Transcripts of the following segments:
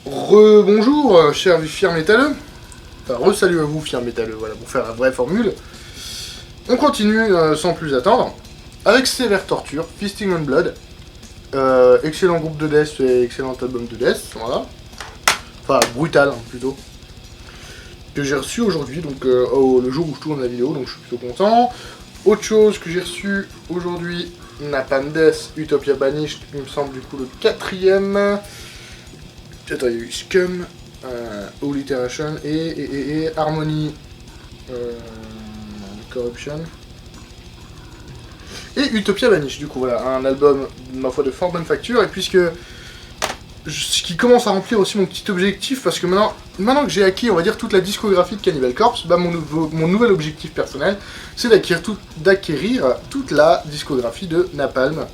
Rebonjour, chers fiers métalleux. Enfin, re-salut à vous, fiers métalleux, voilà, pour faire la vraie formule. On continue sans plus attendre avec Sévère Torture, Feasting on Blood. Excellent groupe de death et excellent album de death, voilà. Enfin, brutal, hein, plutôt. Que j'ai reçu aujourd'hui, donc le jour où je tourne la vidéo, donc je suis plutôt content. Autre chose que j'ai reçu aujourd'hui, Napalm Death, Utopia Banished, il me semble du coup le quatrième. Attends, il y a eu Scum, Alliteration et Harmony Corruption. Et Utopia Banished, du coup, voilà, un album, ma foi, de fort bonne facture, et puisque ce qui commence à remplir aussi mon petit objectif, parce que maintenant que j'ai acquis, on va dire, toute la discographie de Cannibal Corpse, bah mon nouvel objectif personnel, c'est d'acquérir toute la discographie de Napalm.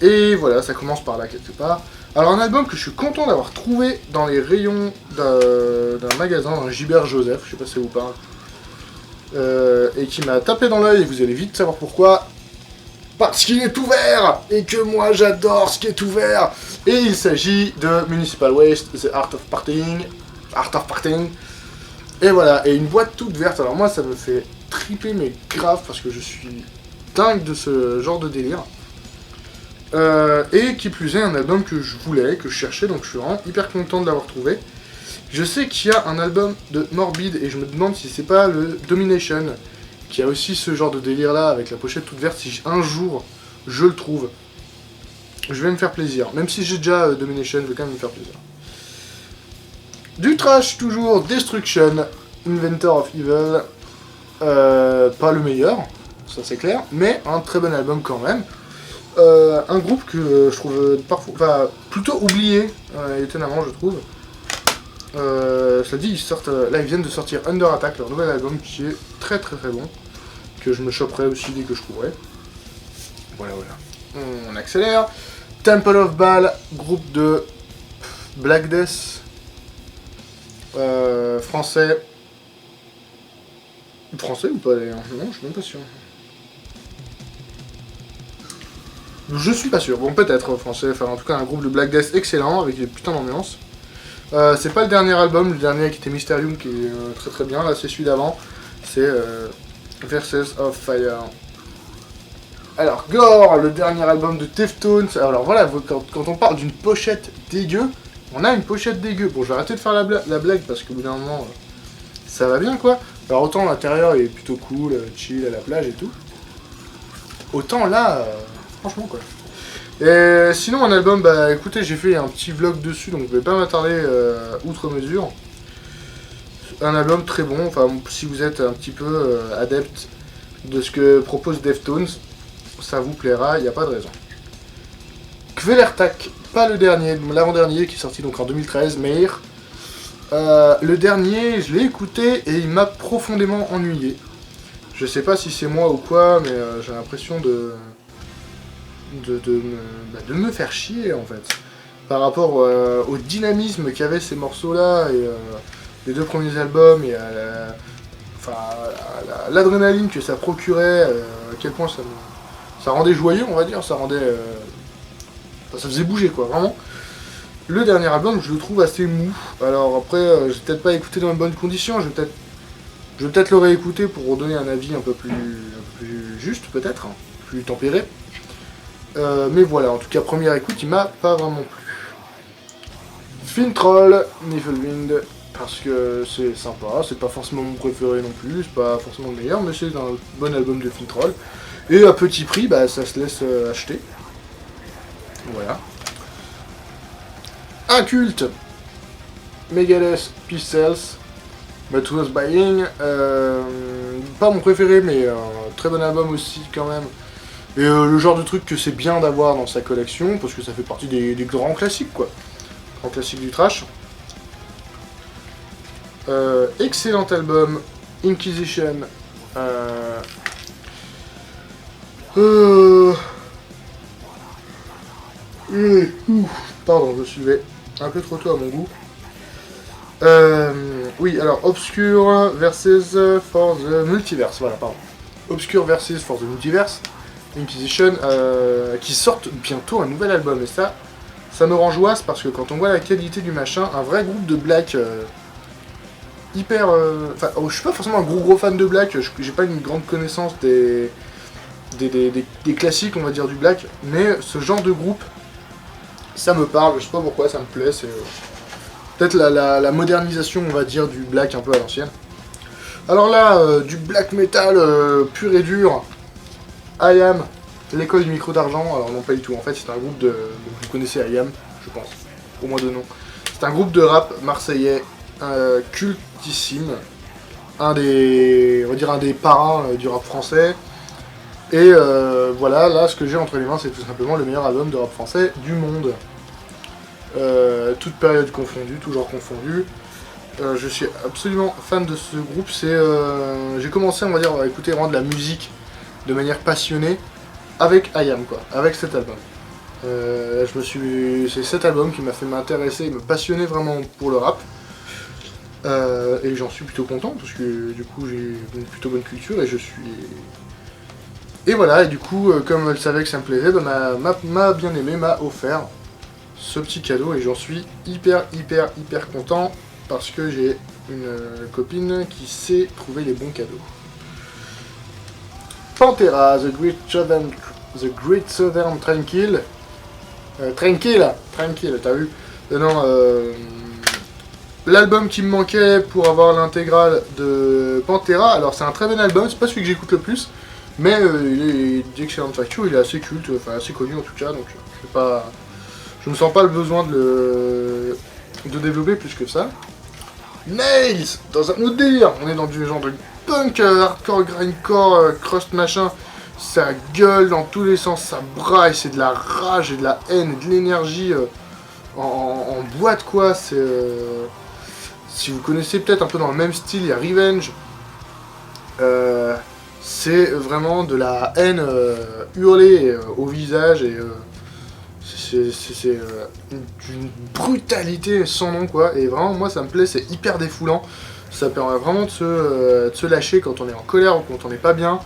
Et voilà, ça commence par là, quelque part. Alors, un album que je suis content d'avoir trouvé dans les rayons d'un magasin, un Gilbert Joseph, je sais pas si ça vous parle, et qui m'a tapé dans l'œil, et vous allez vite savoir pourquoi. Parce qu'il est ouvert, et que moi j'adore ce qui est ouvert. Et il s'agit de Municipal Waste, The Art of Partying. Et voilà, et une boîte toute verte. Alors moi ça me fait triper mais grave, parce que je suis dingue de ce genre de délire. Et qui plus est, un album que je voulais, que je cherchais, donc je suis vraiment hyper content de l'avoir trouvé. Je sais qu'il y a un album de Morbid, et je me demande si c'est pas le Domination, qui a aussi ce genre de délire là, avec la pochette toute verte. Si un jour je le trouve, je vais me faire plaisir. Même si j'ai déjà Domination, je vais quand même me faire plaisir. Du trash toujours, Destruction, Inventor of Evil. Pas le meilleur, ça c'est clair, mais un très bon album quand même. Un groupe que je trouve parfois, plutôt oublié, étonnamment je trouve. Cela dit, ils viennent de sortir Under Attack, leur nouvel album qui est très très très bon, que je me choperai aussi dès que je pourrai. Voilà. On accélère. Temple of Baal, groupe de Black Death, français. Français ou pas d'ailleurs? Non, je suis même pas sûr. Je suis pas sûr, bon peut-être français, enfin en tout cas un groupe de Black Death excellent, avec des putains d'ambiance. C'est pas le dernier album, le dernier qui était Mysterium qui est très très bien, là c'est celui d'avant, c'est Verses of Fire. Alors Gore, le dernier album de Deftones, alors voilà, quand on parle d'une pochette dégueu, on a une pochette dégueu. Bon, je vais arrêter de faire la blague parce qu'au bout d'un moment, ça va bien quoi. Alors autant l'intérieur est plutôt cool, chill à la plage et tout, autant là, franchement quoi. Et sinon un album, bah écoutez, j'ai fait un petit vlog dessus, donc je vais pas m'attarder outre mesure. Un album très bon, enfin si vous êtes un petit peu adepte de ce que propose Deftones, ça vous plaira, il n'y a pas de raison. Kvelertak, pas le dernier, l'avant-dernier qui est sorti donc en 2013, Meir. Le dernier, je l'ai écouté et il m'a profondément ennuyé. Je sais pas si c'est moi ou quoi, mais j'ai l'impression de me faire chier en fait. Par rapport au dynamisme qu'avaient ces morceaux-là, et les deux premiers albums, et à l'adrénaline que ça procurait, à quel point ça rendait joyeux, on va dire, ça rendait... ça faisait bouger quoi, vraiment. Le dernier album, je le trouve assez mou. Alors après, j'ai peut-être pas écouté dans de bonnes conditions, je vais peut-être le réécouter pour donner un avis un peu plus juste, peut-être, hein, plus tempéré. Mais voilà, en tout cas, première écoute, il m'a pas vraiment plu. Finntroll, Niflheim, parce que c'est sympa, c'est pas forcément mon préféré non plus, c'est pas forcément le meilleur, mais c'est un bon album de Finntroll. Et à petit prix, bah ça se laisse acheter. Voilà. Un culte, Megadeth, Pistols, But Was Buying, pas mon préféré, mais un très bon album aussi quand même. Et le genre de truc que c'est bien d'avoir dans sa collection, parce que ça fait partie des grands classiques, quoi. Grands classiques du trash. Excellent album, Inquisition. Pardon, je suis levé un peu trop tôt à mon goût. Oui, alors, Obscure versus for the Multiverse, voilà, pardon. Obscure versus for the Multiverse. Inquisition, qui sortent bientôt un nouvel album, et ça, ça me rend joie parce que quand on voit la qualité du machin, un vrai groupe de black hyper... Enfin, je suis pas forcément un gros fan de black, j'ai pas une grande connaissance des classiques, on va dire, du black, mais ce genre de groupe, ça me parle, je sais pas pourquoi, ça me plaît, c'est peut-être la modernisation, on va dire, du black un peu à l'ancienne. Alors là, du black metal pur et dur, I Am, l'école du micro d'argent, alors non pas du tout, en fait c'est un groupe de... Vous connaissez I Am, je pense, au moins de nom. C'est un groupe de rap marseillais, cultissime, on va dire un des parrains du rap français. Et voilà, là ce que j'ai entre les mains c'est tout simplement le meilleur album de rap français du monde. Toute période confondue, tout genre confondu. Je suis absolument fan de ce groupe. J'ai commencé, on va dire, à écouter vraiment de la musique de manière passionnée avec I Am, quoi, avec cet album. C'est cet album qui m'a fait m'intéresser et me passionner vraiment pour le rap. Et j'en suis plutôt content parce que du coup j'ai une plutôt bonne culture et je suis... Et voilà, et du coup, comme elle savait que ça me plaisait, bah, ma bien-aimée m'a offert ce petit cadeau et j'en suis hyper content parce que j'ai une copine qui sait trouver les bons cadeaux. Pantera, The Great Southern Tranquille. Tranquille, t'as vu? Non, l'album qui me manquait pour avoir l'intégrale de Pantera, alors c'est un très bon album, c'est pas celui que j'écoute le plus, mais il est d'excellente facture, il est assez culte, enfin assez connu en tout cas, donc je me sens pas le besoin de développer plus que ça. Nails, dans un autre délire, on est dans du genre de punk, hardcore, grindcore, crust machin, ça gueule dans tous les sens, ça braille, c'est de la rage et de la haine, et de l'énergie en boîte quoi, si vous connaissez peut-être un peu dans le même style, il y a Revenge, c'est vraiment de la haine hurlée au visage et c'est une brutalité sans nom quoi, et vraiment moi ça me plaît, c'est hyper défoulant, ça permet vraiment de se lâcher quand on est en colère ou quand on n'est pas bien,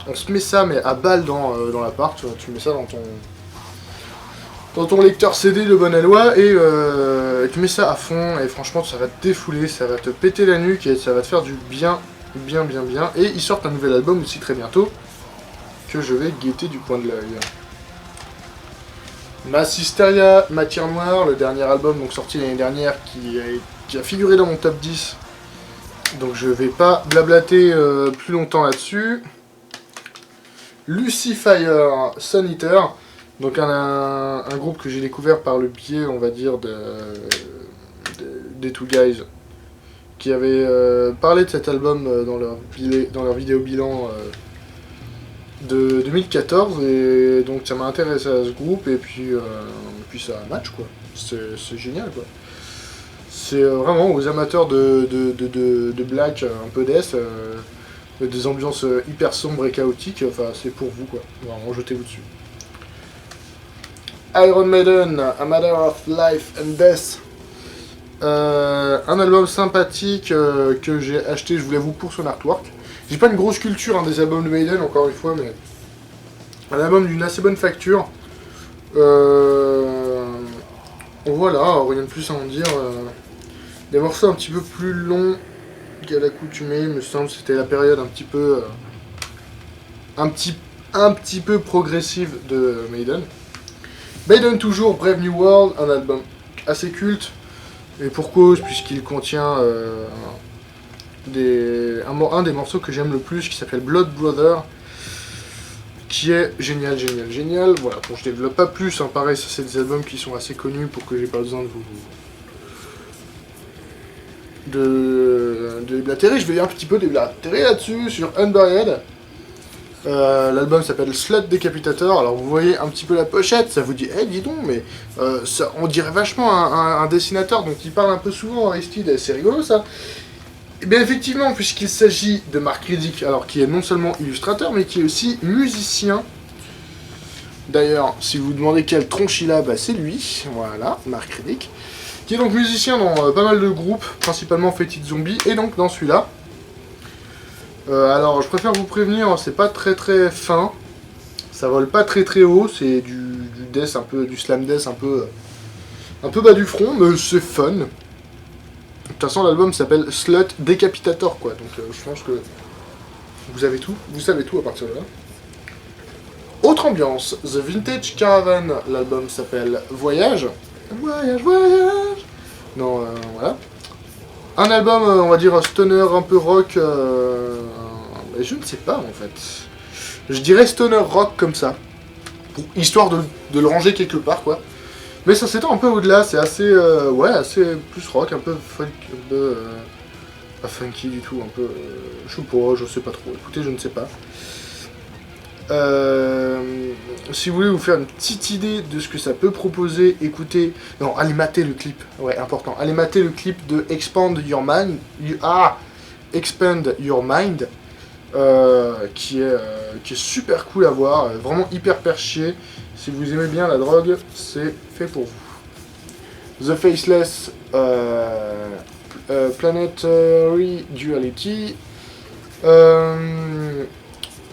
on se met ça mais à balle dans l'appart, tu mets ça dans ton lecteur CD de bonne aloi et tu mets ça à fond et franchement ça va te défouler, ça va te péter la nuque et ça va te faire du bien, et ils sortent un nouvel album aussi très bientôt que je vais guetter du coin de l'œil. Massisteria, Matière Noire, le dernier album donc sorti l'année dernière qui a figuré dans mon top 10. Donc je vais pas blablater plus longtemps là-dessus. Lucifer, Sun Eater, donc un groupe que j'ai découvert par le biais, on va dire, des Two Guys, qui avaient parlé de cet album dans leur vidéo bilan de 2014, et donc ça m'a intéressé à ce groupe, et puis ça match quoi, c'est génial quoi. C'est vraiment aux amateurs de black, un peu death, des ambiances hyper sombres et chaotiques, enfin c'est pour vous quoi, vraiment jetez-vous dessus. Iron Maiden, A Matter of Life and Death. Un album sympathique que j'ai acheté, je vous l'avoue, pour son artwork. J'ai pas une grosse culture des albums de Maiden, encore une fois, mais un album d'une assez bonne facture. Voilà, rien de plus à en dire. Des morceaux un petit peu plus longs qu'à l'accoutumée, il me semble, c'était la période un petit peu progressive de Maiden. Maiden toujours, Brave New World, un album assez culte, et pour cause, puisqu'il contient un des morceaux que j'aime le plus, qui s'appelle Blood Brother, qui est génial. Voilà, bon, je développe pas plus, pareil, ça c'est des albums qui sont assez connus pour que j'ai pas besoin de déblatérer. Je vais un petit peu déblatérer là-dessus, sur Unburied. L'album s'appelle Slut Decapitator. Alors vous voyez un petit peu la pochette, ça vous dit, dis donc, mais on dirait vachement un dessinateur, donc il parle un peu souvent Aristide, c'est rigolo ça. Et bien effectivement, puisqu'il s'agit de Mark Riddick, alors qui est non seulement illustrateur, mais qui est aussi musicien. D'ailleurs, si vous vous demandez quelle tronche il a, c'est lui, voilà, Mark Riddick, qui est donc musicien dans pas mal de groupes, principalement Fetid Zombie, et donc dans celui-là. Alors je préfère vous prévenir, c'est pas très fin, ça vole pas très haut, c'est du death un peu, du slam death un peu Un peu bas du front, mais c'est fun. De toute façon, l'album s'appelle Slut Decapitator, quoi. Donc je pense que vous avez tout, vous savez tout à partir de là. Autre ambiance, The Vintage Caravan, l'album s'appelle Voyage. Voyage, voyage. Non, voilà. Un album, on va dire, stoner, un peu rock. Je ne sais pas, en fait. Je dirais stoner rock comme ça. Histoire de le ranger quelque part, quoi. Mais ça s'étend un peu au-delà, c'est assez, ouais, assez plus rock, un peu folk, un peu, pas funky du tout, un peu, je sais pas, je sais pas trop, écoutez, je ne sais pas. Si vous voulez vous faire une petite idée de ce que ça peut proposer, écoutez, non, allez mater le clip, ouais, important, allez mater le clip de Expand Your Mind, Expand Your Mind, qui est super cool à voir, vraiment hyper perché. Si vous aimez bien la drogue, c'est fait pour vous. The Faceless Planetary Duality.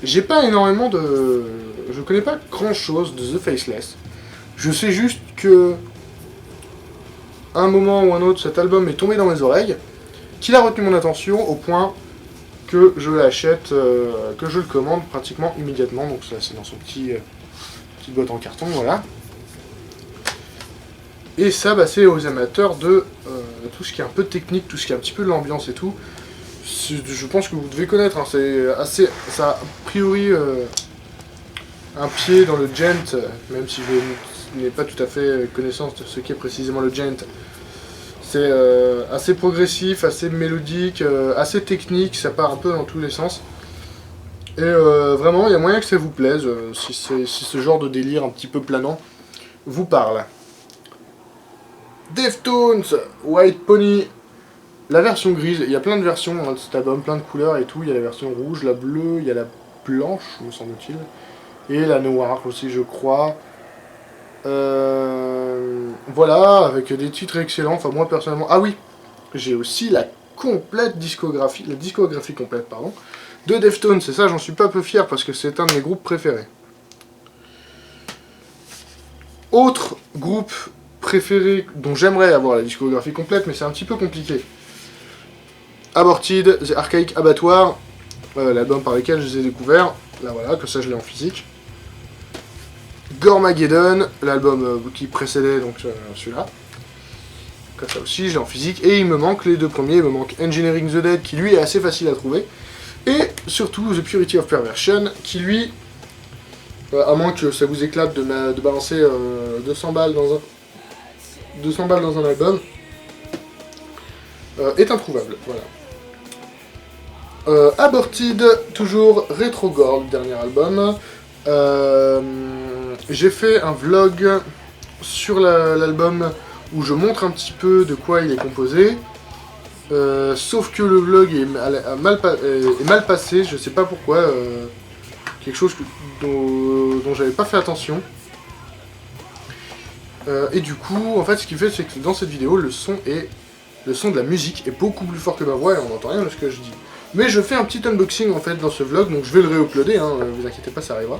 J'ai pas énormément de... Je connais pas grand chose de The Faceless. Je sais juste que... à un moment ou un autre, cet album est tombé dans mes oreilles, qu'il a retenu mon attention au point que je l'achète, que je le commande pratiquement immédiatement. Donc ça, c'est dans son petite boîte en carton, voilà. Et ça, bah, c'est aux amateurs de tout ce qui est un peu technique, tout ce qui est un petit peu de l'ambiance et tout. Je pense que vous devez connaître, hein, c'est assez... ça a a priori un pied dans le gent, même si je n'ai pas tout à fait connaissance de ce qu'est précisément le gent. C'est assez progressif, assez mélodique, assez technique, ça part un peu dans tous les sens. Et vraiment, il y a moyen que ça vous plaise, si ce genre de délire un petit peu planant vous parle. Deftones, White Pony, la version grise, il y a plein de versions dans cet album, plein de couleurs et tout, il y a la version rouge, la bleue, il y a la blanche, me semble-t-il, et la noire aussi, je crois. Voilà, avec des titres excellents, enfin moi personnellement... Ah oui, j'ai aussi la discographie complète, pardon, de Deftones, et ça j'en suis pas peu fier parce que c'est un de mes groupes préférés. Autre groupe préféré dont j'aimerais avoir la discographie complète, mais c'est un petit peu compliqué. Aborted, The Archaic Abattoir, l'album par lequel je les ai découverts, là voilà, que ça je l'ai en physique. Gormageddon, l'album qui précédait donc celui-là. Comme ça aussi, je l'ai en physique. Et il me manque les deux premiers, il me manque Engineering the Dead, qui lui est assez facile à trouver. Et surtout The Purity of Perversion, qui lui, à moins que ça vous éclate de balancer 200 balles dans un album, est introuvable, voilà. Aborted, toujours Retrogore, le dernier album. J'ai fait un vlog sur l'album où je montre un petit peu de quoi il est composé. Sauf que le vlog est mal passé, je sais pas pourquoi. Quelque chose dont j'avais pas fait attention. Et du coup, en fait, ce qui fait, c'est que dans cette vidéo, le son de la musique est beaucoup plus fort que ma voix et on n'entend rien de ce que je dis. Mais je fais un petit unboxing en fait dans ce vlog, donc je vais le réuploader, hein, vous inquiétez pas, ça arrivera.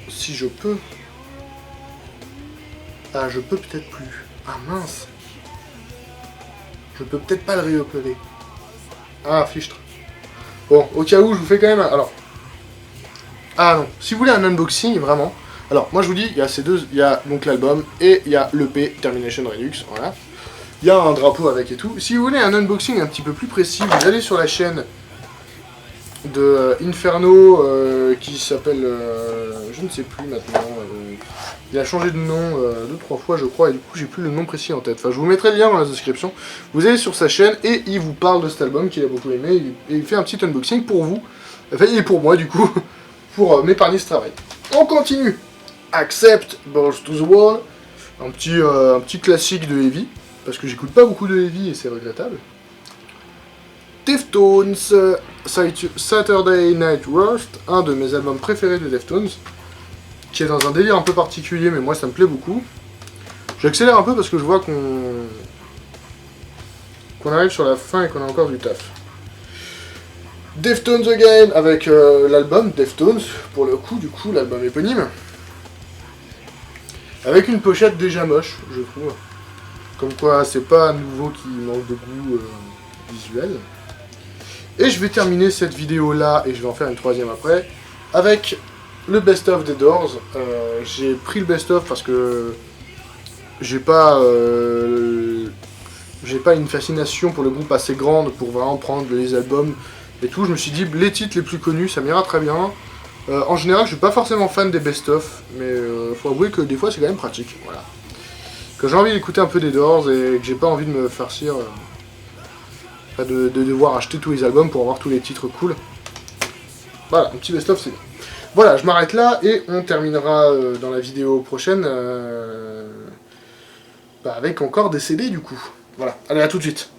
Si je peux... Ah, je peux peut-être plus. Ah mince. Je peux peut-être pas le réuploader. Ah, fichtre. Bon, au cas où, je vous fais quand même un... Alors... Ah non, si vous voulez un unboxing, vraiment... Alors, moi je vous dis, il y a ces deux... Il y a donc l'album et il y a l'EP Termination Redux, voilà. Il y a un drapeau avec et tout. Si vous voulez un unboxing un petit peu plus précis, vous allez sur la chaîne de Inferno qui s'appelle... je ne sais plus maintenant. Il a changé de nom 2-3 fois je crois et du coup j'ai plus le nom précis en tête. Enfin je vous mettrai le lien dans la description. Vous allez sur sa chaîne et il vous parle de cet album qu'il a beaucoup aimé. Et il fait un petit unboxing pour vous. Enfin et pour moi du coup. Pour m'épargner ce travail. On continue. Accept Balls to the Wall. Un petit classique de Heavy. Parce que j'écoute pas beaucoup de Heavy et c'est regrettable. Deftones, Saturday Night Roast, un de mes albums préférés de Deftones, qui est dans un délire un peu particulier, mais moi ça me plaît beaucoup. J'accélère un peu parce que je vois qu'on arrive sur la fin et qu'on a encore du taf. Deftones Again avec l'album Deftones, pour le coup, du coup, l'album éponyme. avec une pochette déjà moche, je trouve. Comme quoi, c'est pas un nouveau qui manque de goût visuel. Et je vais terminer cette vidéo là, et je vais en faire une troisième après, avec le best-of des Doors. J'ai pris le best-of parce que j'ai pas une fascination pour le groupe assez grande pour vraiment prendre les albums et tout. Je me suis dit, les titres les plus connus, ça m'ira très bien. En général, je suis pas forcément fan des best-of, mais faut avouer que des fois c'est quand même pratique. Voilà. Quand j'ai envie d'écouter un peu des Doors et que j'ai pas envie de me farcir, de devoir acheter tous les albums pour avoir tous les titres cool. Voilà, un petit best-of c'est bien. Voilà, je m'arrête là et on terminera dans la vidéo prochaine avec encore des CD du coup. Voilà, allez à tout de suite.